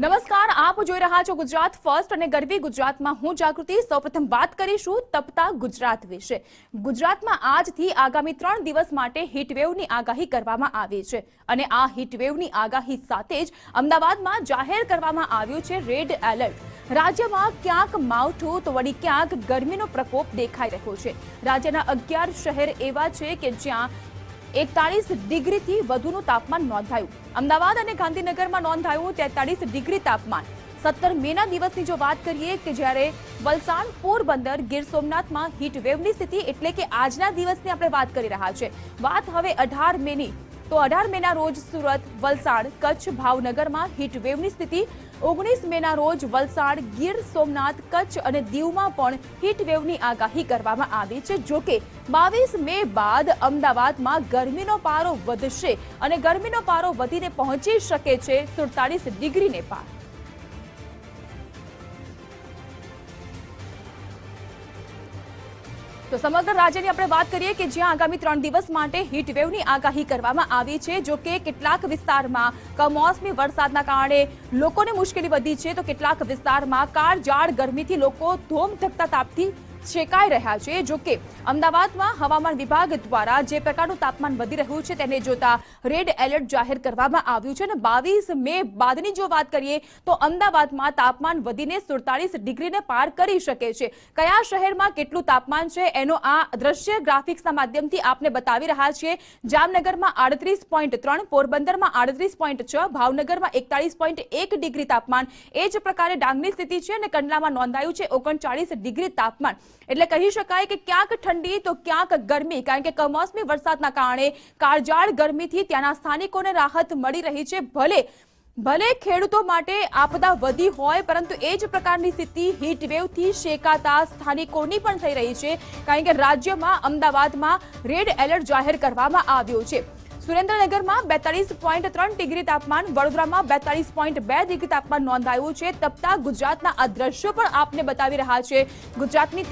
નમસ્કાર, આપ જોઈ રહ્યા છો ગુજરાત ફર્સ્ટ અને ગરવી ગુજરાતમાં હું જાગૃતિ। સૌપ્રથમ વાત કરીશું તપતા ગુજરાત વિશે। ગુજરાતમાં આજથી આગામી 3 દિવસ માટે હીટવેવની આગાહી કરવામાં આવી છે અને આ હીટવેવની આગાહી સાથે જ અમદાવાદમાં જાહેર કરવામાં આવ્યું છે રેડ એલર્ટ। રાજ્યમાં ક્યાંક માવઠું તો વળી ક્યાંક ગરમીનો પ્રકોપ દેખાઈ રહ્યો છે। રાજ્યના 11 શહેર એવા છે કે જ્યાં 41 ડિગ્રીથી વધુનું તાપમાન નોંધાયું। અમદાવાદ અને ગાંધીનગરમાં નોંધાયું 43 ડિગ્રી તાપમાન। 17 મેના દિવસની જો વાત કરીએ કે જ્યારે વલસાડ, પોરબંદર, ગીર સોમનાથમાં હીટવેવની સ્થિતિ એટલે કે આજના દિવસની આપણે વાત કરી રહ્યા છે। વાત હવે 18 મેની તો 18 મેના રોજ સુરત, વલસાડ, કચ્છ, ભાવનગરમાં હીટવેવની સ્થિતિ। 19 મેના રોજ વલસાડ, ગીર સોમનાથ, કચ્છ અને દીવમાં પણ હીટવેવની આગાહી કરવામાં આવી છે। જોકે 22 મે બાદ અમદાવાદમાં ગરમીનો પારો વધશે અને ગરમીનો પારો વધીને પહોંચી શકે છે 47 ડિગ્રીને પાર। તો સમગ્ર રાજ્યની આપણે વાત કરીએ કે જ્યાં આગામી 3 દિવસ માટે હીટવેવની આગાહી કરવામાં આવી છે। જો કે કેટલાક વિસ્તારમાં કમોસમી વરસાદના કારણે લોકોને મુશ્કેલી વધી છે તો કેટલાક વિસ્તારમાં કાળઝાળ ગરમીથી લોકો ધોમધકતા તાપથી શેકાઈ રહ્યા છે। જો કે અમદાવાદમાં હવામાન વિભાગ દ્વારા જે પ્રકારનું તાપમાન વધી રહ્યું છે તેને જોતા રેડ એલર્ટ જાહેર કરવામાં આવ્યું છે અને 22 મે બાદની જો વાત કરીએ તો અમદાવાદમાં તાપમાન વધીને 47 ડિગ્રીને પાર કરી શકે છે। કયા શહેરમાં કેટલું તાપમાન છે એનો આ દ્રશ્ય ગ્રાફિક્સના માધ્યમથી આપને બતાવી રહ્યા છીએ। જામનગરમાં 38.3, પોરબંદરમાં 38.6, ભાવનગરમાં 41.1 ડિગ્રી તાપમાન। એ જ પ્રકારે ડાંગની સ્થિતિ છે અને કંડલામાં નોંધાયું છે 39 ડિગ્રી તાપમાન। એટલે કહી શકાય કે ક્યાંક ઠંડી તો ક્યાંક ગરમી, કારણ કે કમોસમી વરસાદના કારણે કાળઝાળ ગરમીથી ત્યાંના સ્થાનિકોને રાહત મળી રહી છે। ભલે ખેડૂતો માટે આપદા વધી હોય પરંતુ એ જ પ્રકારની સ્થિતિ હીટવેવથી શેકાતા સ્થાનિકોની પણ થઈ રહી છે, કારણ કે રાજ્યમાં અમદાવાદમાં રેડ એલર્ટ જાહેર કરવામાં આવ્યું છે। સુરેન્દ્રનગરમાં 42.3 ડિગ્રી તાપમાન, વડોદરામાં 42.2 ડિગ્રી તાપમાન નોંધાયું છે। તપતા ગુજરાતના આ દ્રશ્યો પણ આપને બતાવી રહ્યા છે। ગુજરાતની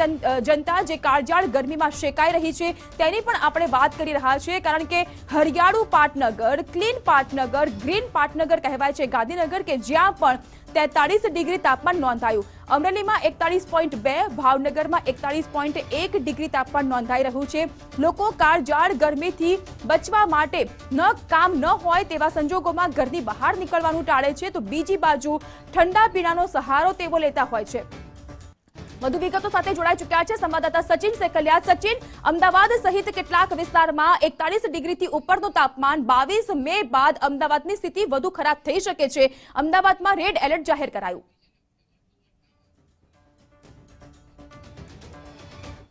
જનતા જે કાળઝાળ ગરમીમાં શેકાઈ રહી છે તેની પણ આપણે વાત કરી રહ્યા છીએ, કારણ કે હરિયાળું પાટનગર, ક્લીન પાટનગર, ગ્રીન પાટનગર કહેવાય છે ગાંધીનગર, કે જ્યાં પણ 43 ડિગ્રી તાપમાન નોંધાયું। અમરેલીમાં 41.2, ભાવનગરમાં 41.1 ડિગ્રી તાપમાન નોંધાઈ રહ્યું છે। લોકો કાળઝાળ ગરમીથી બચવા માટે કામ ન હોય તેવા સંજોગોમાં ઘરની બહાર નીકળવાનું ટાળે છે તો બીજી બાજુ ઠંડા પીણાનો સહારો તેઓ લેતા હોય છે। વધુ વિગતો સાથે જોડાઈ ચૂક્યા છે સંવાદદાતા સચિન સેકલિયા। સચિન, અમદાવાદ સહિત કેટલાક વિસ્તારમાં 41 ડિગ્રીથી ઉપરનું તાપમાન, 22 મે બાદ અમદાવાદની સ્થિતિ વધુ ખરાબ થઈ શકે છે। અમદાવાદમાં રેડ એલર્ટ જાહેર કરાયું।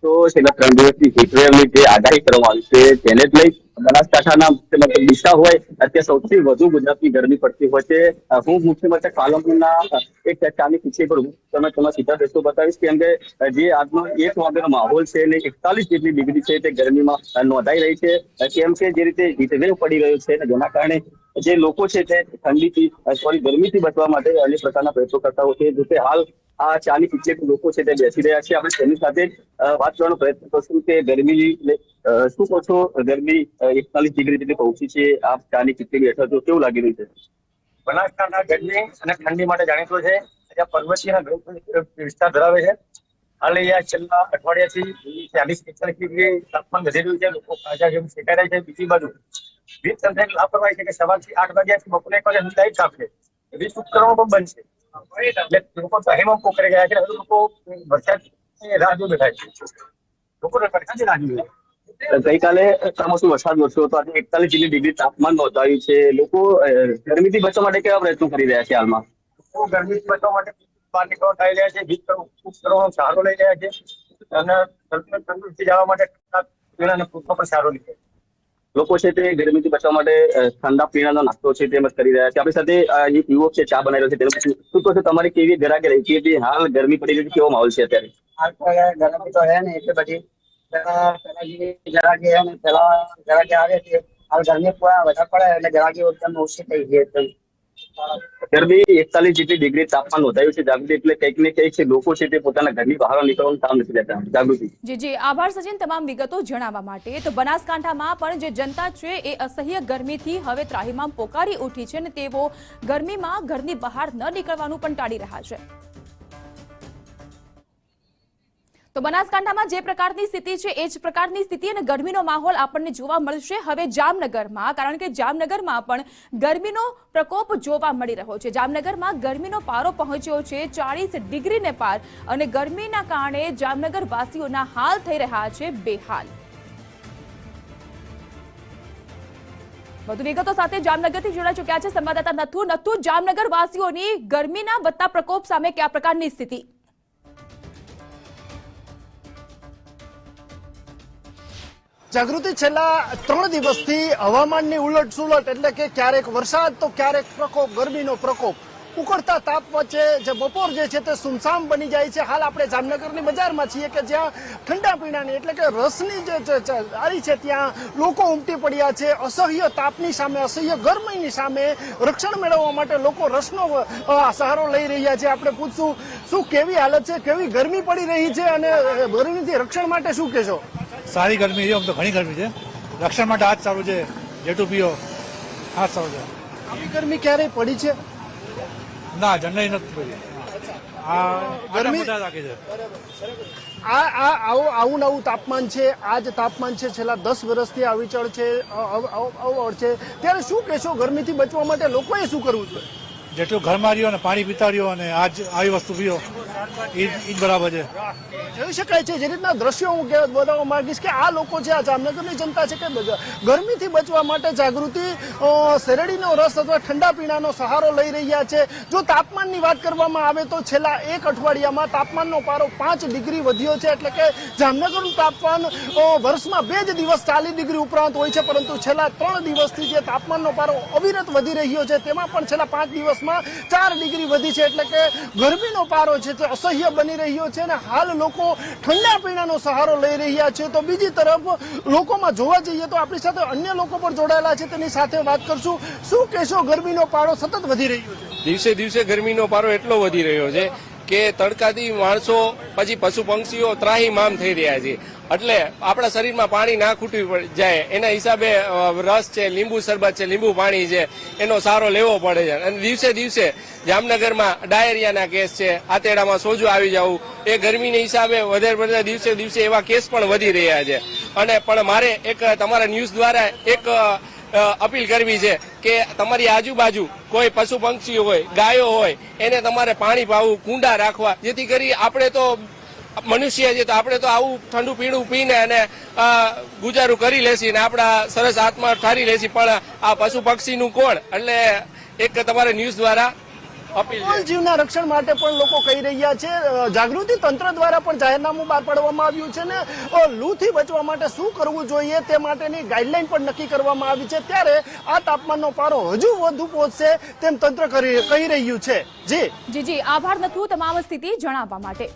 તો છેલ્લા 3 દિવસથી હીટવેવની જે આગાહી કરવામાં આવી છે તેને જ લઈ બનાસકાંઠાના મુખ્ય મથક ડીસા હોય અત્યારે સૌથી વધુ ગુજરાતની ગરમી પડતી હોય છે। હું મુખ્ય મથક પાલનપુરના એક ચાની ખીચડી પર તમે સીધા દ્રશ્યો બતાવીશ, કેમ કે જે આજનો 1 વાગ્યાનો માહોલ છે અને 41 જેટલી ડિગ્રી છે તે ગરમીમાં નોંધાઈ રહી છે। કેમ કે જે રીતે હીટવેવ પડી રહ્યો છે જેના કારણે જે લોકો છે તે ગરમીથી બચવા માટે અનેક પ્રકારના પ્રયત્નો કરતા હોય છે। જોકે હાલ આ ચાની ખીચડી લોકો છે તે બેસી રહ્યા છે। આપણે તેની સાથે વાત કરવાનો પ્રયત્ન કરશું કે ગરમી શું કહો છો, ગરમી 41 ડિગ્રી જેટલી પહોંચી છે, આપ ચાની ખીચડી બેઠા છો, કેવું લાગી રહ્યું છે? બનાસકાંઠા ગરમી અને ઠંડી માટે જાણીતો છે। અહીંયા પર્વતીય વિસ્તાર ધરાવે છે। હાલ અહીંયા છેલ્લા અઠવાડિયાથી 40-41 ડિગ્રી તાપમાન વધી રહ્યું છે। લોકો કાળઝાળ જેમ શેકાઈ રહ્યા છે। બીજી બાજુ વીજ તંત્રની લાપરવાહી છે કે સવારથી 8 વાગ્યાથી બપોરે 1 વાગ્યા સુધી લાઈટ કાપશે, વીજ ઉપકરણો પણ બંધ છે એટલે લોકો તહેમમ પોકારી ગયા છે। હવે લોકો વરસાદની રાહ જોઈ બેઠા છે। લોકોને વરસાદની રાહ જોઈ ગઈકાલે કમોસમી વરસાદ વરસ્યો હતો, આજે 41 જેટલી ડિગ્રી તાપમાન નોંધાયું છે। લોકો ગરમીથી બચવા માટે કેવા પ્રયત્નો કરી રહ્યા છે? હાલમાં ગરમીથી બચવા માટે બહાર નીકળવા ટાળી રહ્યા છે, વીજ ઉપકરણોનો સહારો લઈ રહ્યા છે અને તંદુરસ્તી જવા માટે પીણાના પૂરતો પણ સહારો લીધો। લોકો છે તે ગરમીથી બચવા માટે ઠંડા પીણાનો નાસ્તો છે તે કરી રહ્યા છે। આપણી સાથે એક યુવક છે ચા બનાવી રહ્યો છે, તેનું શું કહો છો, તમારી કેવી ગ્રાહકી રહી છે? હાલ ગરમી પડી રહી છે, કેવો માહોલ છે અત્યારે? ગરમી તો હે ને એટલે બધી ગરાકી આવે છે। હવે ગરમી વધારે પડે એટલે ગરાકી એકદમ ઓછી થઈ ગઈ એકદમ। ગરમી 41 જેટલી ડિગ્રી તાપમાન નોંધાયું છે જાગૃતિ, એટલે કંઈક ને કંઈક છે લોકો છે તે પોતાના ઘરની બહાર નીકળવાનું કામ નથી લેતા જાગૃતિ. જી આભાર સચિન તમામ વિગતો જણાવવા માટે. તો બનાસકાંઠામાં પણ જે જનતા છે એ અસહ્ય ગરમીથી હવે ત્રાહિમામ પોકારી ઉઠી છે અને તેઓ ગરમીમાં ઘરની બહાર ન નીકળવાનું પણ ટાળી રહ્યા છે. તો બનાસકાંઠામાં જે પ્રકારની સ્થિતિ છે એ જ પ્રકારની સ્થિતિ અને ગરમીનો માહોલ આપણને જોવા મળશે હવે જામનગરમાં, કારણ કે જામનગરમાં પણ ગરમીનો પ્રકોપ જોવા મળી રહ્યો છે. જામનગરમાં ગરમીનો પારો પહોંચ્યો છે 40 ડિગ્રીને પાર અને ગરમીના કારણે જામનગર વાસીઓના હાલ થઈ રહ્યા છે બેહાલ. વધુ વિગતો સાથે જામનગરથી જોડાઈ ચૂક્યા છે સંવાદદાતા નથુ. જામનગર વાસીઓની ગરમીના વધતા પ્રકોપ સામે કયા પ્રકારની સ્થિતિ? જાગૃતિ, છેલ્લા 3 દિવસથી હવામાનની ઉલટસુલટ, એટલે કે ક્યારેક વરસાદ તો ક્યારેક પ્રકોપ, ગરમીનો પ્રકોપ. ઉકળતા તાપ વચ્ચે જે બપોર જે છે તે સુમસામ બની જાય છે. હાલ આપણે જામનગરની બજારમાં છીએ કે જ્યાં ઠંડા પીણાની એટલે કે રસની જે આરી છે ત્યાં લોકો ઉમટી પડ્યા છે. અસહ્ય તાપની સામે, અસહ્ય ગરમીની સામે રક્ષણ મેળવવા માટે લોકો રસનો સહારો લઈ રહ્યા છે. આપણે પૂછશું શું કેવી હાલત છે, કેવી ગરમી પડી રહી છે અને ગરમીથી રક્ષણ માટે શું કહેશો? સારી ગરમી છે, આમ તો ઘણી ગરમી છે. રક્ષણ માટે આ જ સારું છે, જેટલું પીઓ આ જ સારું છે. આવી ગરમી ક્યારેય પડી છે? ના, જનરલી નથી પડી. આ ગરમી મોટા રાખે છે. આવું નવું તાપમાન છે. આ જ તાપમાન છે છેલ્લા 10 વર્ષથી અવિચળ છે, અવળ છે. ત્યારે શું કહેશો, ગરમીથી બચવા માટે લોકોએ શું કરવું જોઈએ? જેટલું ઘરમાં રહ્યો અને પાણી પીતા રહ્યો અને આવી વસ્તુ પીઓ એ જ બરાબર છે. જોઈ શકાય છે જે રીતના દ્રશ્યો હું બતાવવા માંગીશ કે આ લોકો છે, આ જામનગરની જનતા છે કે ગરમીથી બચવા માટે જાગૃતિ શેરડીનો રસ અથવા ઠંડા પીણાનો સહારો લઈ રહ્યા છે. જો તાપમાનની વાત કરવામાં આવે તો છેલ્લા 1 અઠવાડિયામાં તાપમાનનો પારો 5 ડિગ્રી વધ્યો છે. એટલે કે જામનગરનું તાપમાન વર્ષમાં 2 જ દિવસ 40 ડિગ્રી ઉપરાંત હોય છે, પરંતુ છેલ્લા 3 દિવસથી જે તાપમાનનો પારો અવિરત વધી રહ્યો છે તેમાં પણ છેલ્લા 5 દિવસમાં 4 ડિગ્રી વધી છે. એટલે કે ગરમીનો પારો છે તે અસહ્ય બની રહ્યો છે અને હાલ લોકો ઠંડા પીણાનો સહારો લઈ રહ્યા છે. તો બીજી તરફ લોકોમાં જોવા જઈએ તો આપણી સાથે અન્ય લોકો પણ જોડાયેલા છે, તેની સાથે વાત કરશું. શું કહેશો, ગરમીનો પારો સતત વધી રહ્યો છે? દિવસે દિવસે ગરમીનો પારો એટલો વધી રહ્યો છે કે તડકાથી માણસો પછી પશુ પક્ષીઓ ત્રાહિમામ થઈ રહ્યા છે. એટલે આપણા શરીરમાં પાણી ના ખૂટવી જાય એના હિસાબે રસ છે, લીંબુ શરબત છે, લીંબુ પાણી છે, એનો સહારો લેવો પડે છે. અને દિવસે દિવસે જામનગરમાં ડાયરિયાના કેસ છે, આંતરડામાં સોજો આવી જવું, એ ગરમીના હિસાબે વધારે દિવસે દિવસે એવા કેસ પણ વધી રહ્યા છે. અને પણ મારે એક તમારા ન્યૂઝ દ્વારા એક અપીલ કરવી છે કે તમારી આજુબાજુ કોઈ પશુ પક્ષી હોય, ગાયો હોય, એને તમારે પાણી પાવું, કુંડા રાખવા, જેથી કરી આપણે તો મનુષ્ય છે તો આપણે તો આવું ઠંડુ પીણું પીને અને ગુજારું કરી લેશી ને આપણા સરસ આત્મા ઠારી લેશી, પણ આ પશુ પક્ષીનું કોણ? એટલે એક તમારે ન્યૂઝ દ્વારા અપીલ છે. જીવના રક્ષણ માટે પણ લોકો કહી રહ્યા છે. જાગૃતિ તંત્ર દ્વારા પણ જાહેરનામું બહાર પાડવામાં આવ્યું છે ને લૂથી બચવા માટે શું કરવું જોઈએ તે માટેની ગાઈડલાઈન પણ નક્કી કરવામાં આવી છે. ત્યારે આ તાપમાનનો પારો હજુ વધુ પહોંચશે તેમ તંત્ર કહી રહ્યું છે. જી આભાર નથુ તમામ સ્થિતિ જણાવવા માટે.